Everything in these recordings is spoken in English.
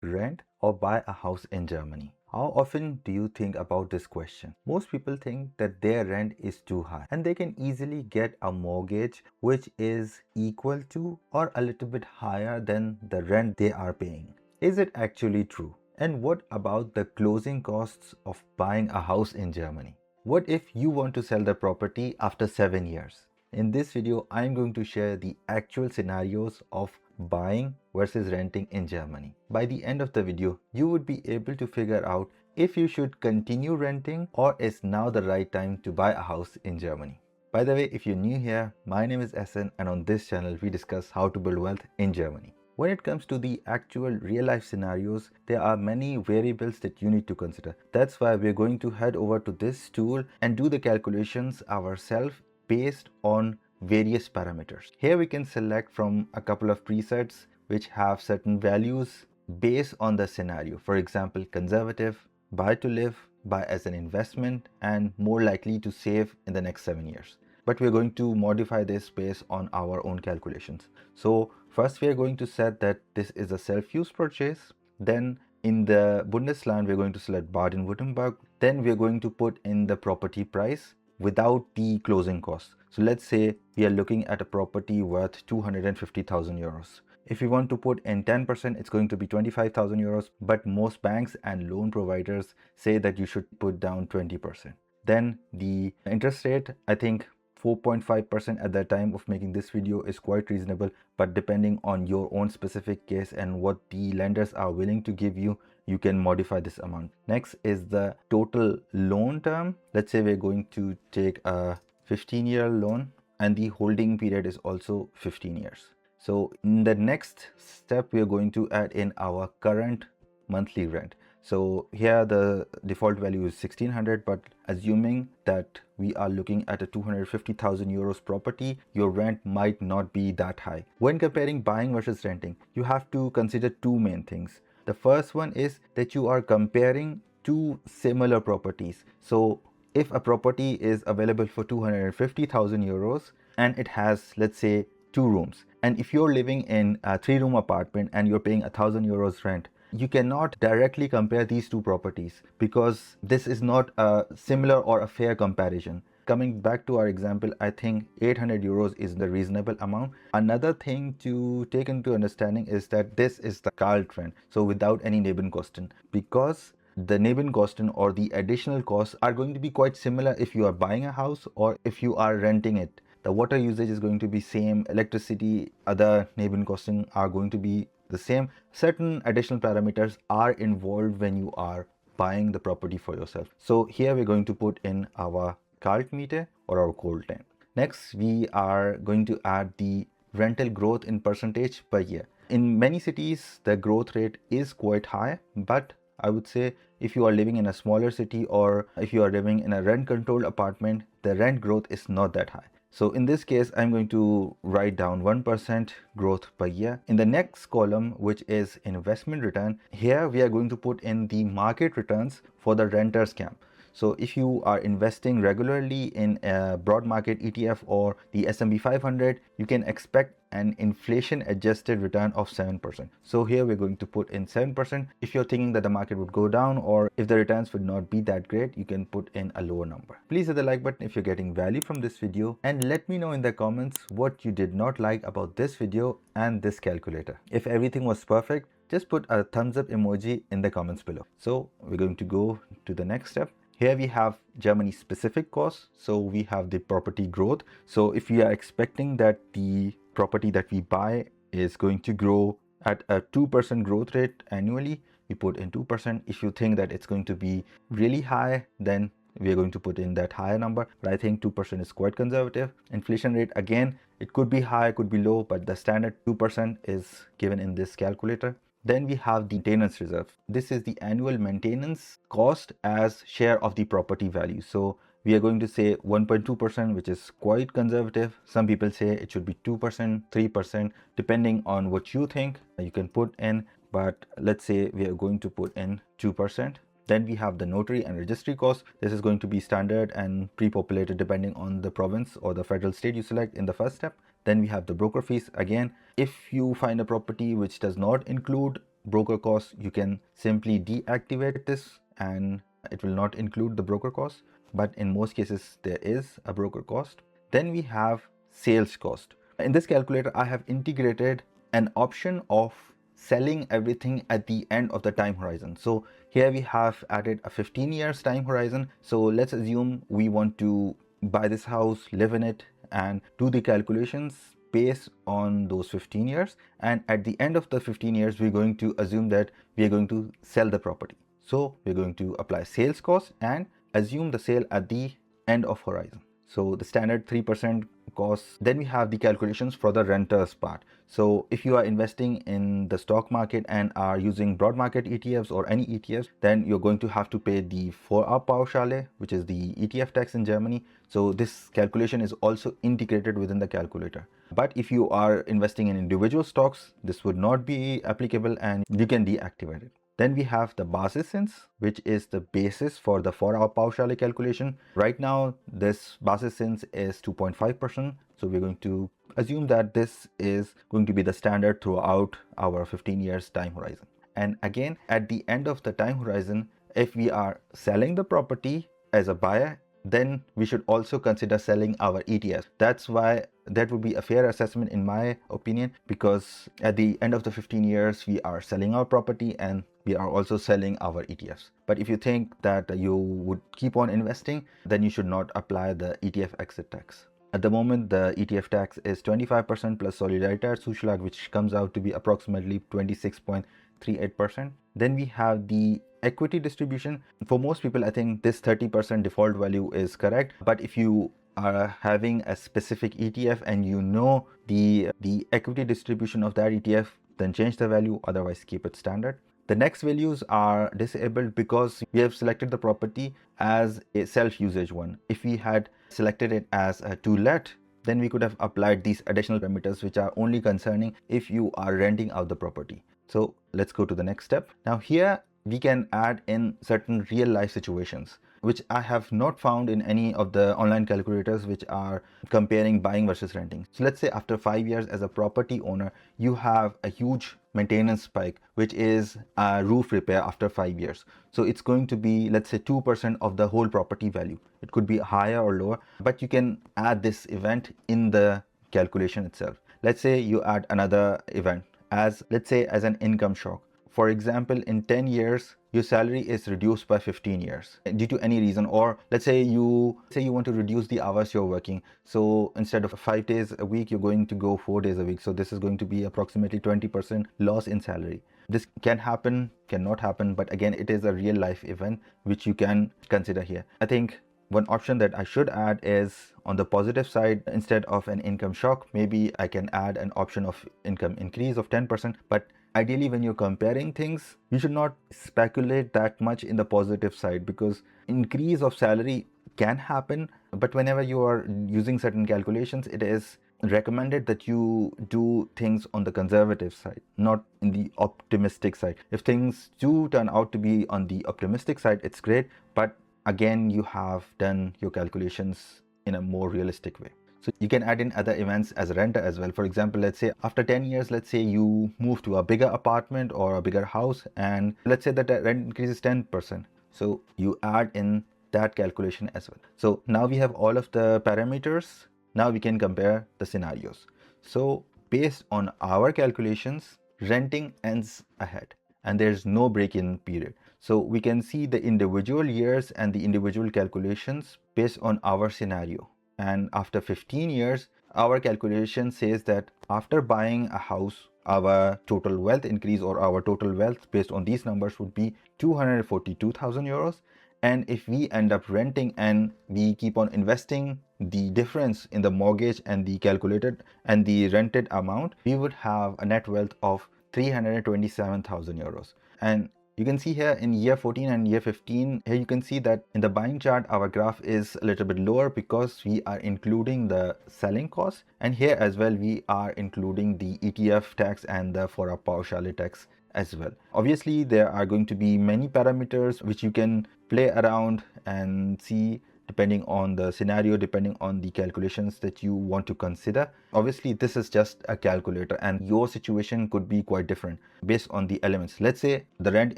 rent or buy a house in Germany? How often do you think about this question? Most people think that their rent is too high and they can easily get a mortgage which is equal to or a little bit higher than the rent they are paying. Is it actually true? And what about the closing costs of buying a house in Germany? What if you want to sell the property after 7 years? In this video, I am going to share the actual scenarios of buying versus renting in Germany. By the end of the video, you would be able to figure out if you should continue renting or is now the right time to buy a house in Germany. By the way, if you're new here, my name is Essen and on this channel we discuss how to build wealth in Germany. When it comes to the actual real life scenarios, there are many variables that you need to consider. That's why we're going to head over to this tool and do the calculations ourselves based on various parameters. Here we can select from a couple of presets which have certain values based on the scenario. For example, conservative, buy to live, buy as an investment, and more likely to save in the next 7 years. But we're going to modify this based on our own calculations. So first we are going to set that this is a self-use purchase. Then in the Bundesland, we're going to select Baden-Württemberg. Then we're going to put in the property price without the closing costs. So let's say we are looking at a property worth 250,000 euros. If you want to put in 10%, it's going to be 25,000 euros, but most banks and loan providers say that you should put down 20%. Then the interest rate, I think 4.5% at the time of making this video is quite reasonable, but depending on your own specific case and what the lenders are willing to give you, you can modify this amount. Next is the total loan term. Let's say we're going to take a 15-year loan and the holding period is also 15 years. So in the next step, we are going to add in our current monthly rent. So here the default value is 1600, but assuming that we are looking at a 250,000 euros property, your rent might not be that high. When comparing buying versus renting, you have to consider two main things. The first one is that you are comparing two similar properties. So if a property is available for 250,000 euros and it has, let's say, 2 rooms, and if you're living in a 3-room apartment and you're paying 1,000 euros rent, you cannot directly compare these two properties because this is not a similar or a fair comparison. Coming back to our example, I think 800 euros is the reasonable amount. Another thing to take into understanding is that this is the Kalt rent, so without any Nebenkosten, because the Nebenkosten or the additional costs are going to be quite similar if you are buying a house or if you are renting it. The water usage is going to be same, electricity, other Nebenkosten are going to be the same. Certain additional parameters are involved when you are buying the property for yourself. So here we're going to put in our Kaltmiete or our cold rent. Next, we are going to add the rental growth in percentage per year. In many cities, the growth rate is quite high, but I would say if you are living in a smaller city or if you are living in a rent controlled apartment, the rent growth is not that high. So in this case, I'm going to write down 1% growth per year. In the next column, which is investment return, here we are going to put in the market returns for the renters camp. So if you are investing regularly in a broad market ETF or the S&P 500, you can expect an inflation adjusted return of 7%. So here we're going to put in 7%. If you're thinking that the market would go down or if the returns would not be that great, you can put in a lower number. Please hit the like button if you're getting value from this video and let me know in the comments what you did not like about this video and this calculator. If everything was perfect, just put a thumbs up emoji in the comments below. So we're going to go to the next step. Here we have Germany specific costs. So we have the property growth. So if we are expecting that the property that we buy is going to grow at a 2% growth rate annually, we put in 2%. If you think that it's going to be really high, then we are going to put in that higher number. But I think 2% is quite conservative. Inflation rate, again, it could be high, it could be low, but the standard 2% is given in this calculator. Then we have the maintenance reserve. This is the annual maintenance cost as share of the property value. So we are going to say 1.2%, which is quite conservative. Some people say it should be 2%, 3%, depending on what you think you can put in. But let's say we are going to put in 2%. Then we have the notary and registry costs. This is going to be standard and pre-populated depending on the province or the federal state you select in the first step. Then we have the broker fees. Again, if you find a property which does not include broker costs, you can simply deactivate this and it will not include the broker cost, but in most cases there is a broker cost. Then we have sales cost. In this calculator, I have integrated an option of selling everything at the end of the time horizon. So here we have added a 15 years time horizon. So let's assume we want to buy this house, live in it, and do the calculations based on those 15 years. And at the end of the 15 years, we're going to assume that we are going to sell the property. So we're going to apply sales cost and assume the sale at the end of horizon. So the standard 3% costs. Then we have the calculations for the renters part. So if you are investing in the stock market and are using broad market ETFs or any ETFs, then you're going to have to pay the Vorabpauschale, which is the ETF tax in Germany. So this calculation is also integrated within the calculator. But if you are investing in individual stocks, this would not be applicable and you can deactivate it. Then we have the Basiszins, which is the basis for the Vorabpauschale calculation. Right now, this Basiszins is 2.5%. So we're going to assume that this is going to be the standard throughout our 15 years time horizon. And again, at the end of the time horizon, if we are selling the property as a buyer, then we should also consider selling our ETFs. That's why that would be a fair assessment in my opinion, because at the end of the 15 years, we are selling our property and we are also selling our ETFs. But if you think that you would keep on investing, then you should not apply the ETF exit tax. At the moment, the ETF tax is 25% plus Solidaritätszuschlag, which comes out to be approximately 26.38%. Then we have the equity distribution. For most people, I think this 30% default value is correct. But if you are having a specific ETF and you know the equity distribution of that ETF, then change the value, otherwise keep it standard. The next values are disabled because we have selected the property as a self-usage one. If we had selected it as a to let, then we could have applied these additional parameters which are only concerning if you are renting out the property. So let's go to the next step. Now here we can add in certain real life situations, which I have not found in any of the online calculators which are comparing buying versus renting. So let's say after 5 years as a property owner, you have a huge maintenance spike, which is a roof repair after 5 years. So it's going to be, let's say 2% of the whole property value. It could be higher or lower, but you can add this event in the calculation itself. Let's say you add another event as, let's say, as an income shock. For example, in 10 years, your salary is reduced by 15 years due to any reason, or let's say you want to reduce the hours you're working. So instead of 5 days a week, you're going to go 4 days a week. So this is going to be approximately 20% loss in salary. This can happen, cannot happen, but again, it is a real life event which you can consider here. I think one option that I should add is on the positive side, instead of an income shock, maybe I can add an option of income increase of 10%. But ideally, when you're comparing things, you should not speculate that much in the positive side, because increase of salary can happen. But whenever you are using certain calculations, it is recommended that you do things on the conservative side, not in the optimistic side. If things do turn out to be on the optimistic side, it's great. But again, you have done your calculations in a more realistic way. So you can add in other events as a renter as well. For example, let's say after 10 years, let's say you move to a bigger apartment or a bigger house, and let's say that the rent increases 10%. So you add in that calculation as well. So now we have all of the parameters. Now we can compare the scenarios. So based on our calculations, renting ends ahead and there's no break-in period. So we can see the individual years and the individual calculations based on our scenario. And after 15 years, our calculation says that after buying a house, our total wealth increase, or our total wealth based on these numbers, would be 242,000 euros. And if we end up renting and we keep on investing the difference in the mortgage and the calculated and the rented amount, we would have a net wealth of 327,000 euros. And you can see here in year 14 and year 15, here you can see that in the buying chart, our graph is a little bit lower because we are including the selling cost. And here as well, we are including the ETF tax and the Vorabpauschale tax as well. Obviously, there are going to be many parameters which you can play around and see depending on the scenario, depending on the calculations that you want to consider. Obviously, this is just a calculator and your situation could be quite different based on the elements. Let's say the rent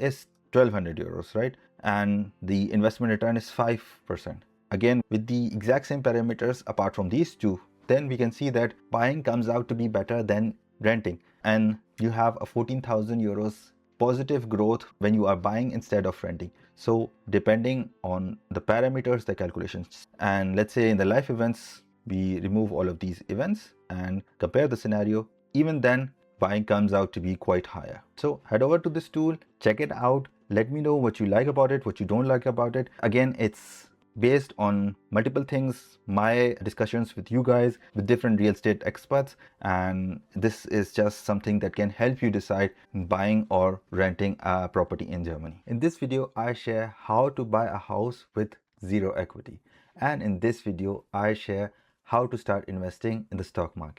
is 1200 euros, right? And the investment return is 5%. Again, with the exact same parameters apart from these two, then we can see that buying comes out to be better than renting. And you have a 14,000 euros positive growth when you are buying instead of renting. So depending on the parameters, the calculations, and let's say in the life events, we remove all of these events and compare the scenario, even then buying comes out to be quite higher. So head over to this tool, check it out. Let me know what you like about it, what you don't like about it. Again, it's based on multiple things, my discussions with you guys, with different real estate experts, and this is just something that can help you decide buying or renting a property in Germany. In this video, I share how to buy a house with zero equity, and in this video, I share how to start investing in the stock market.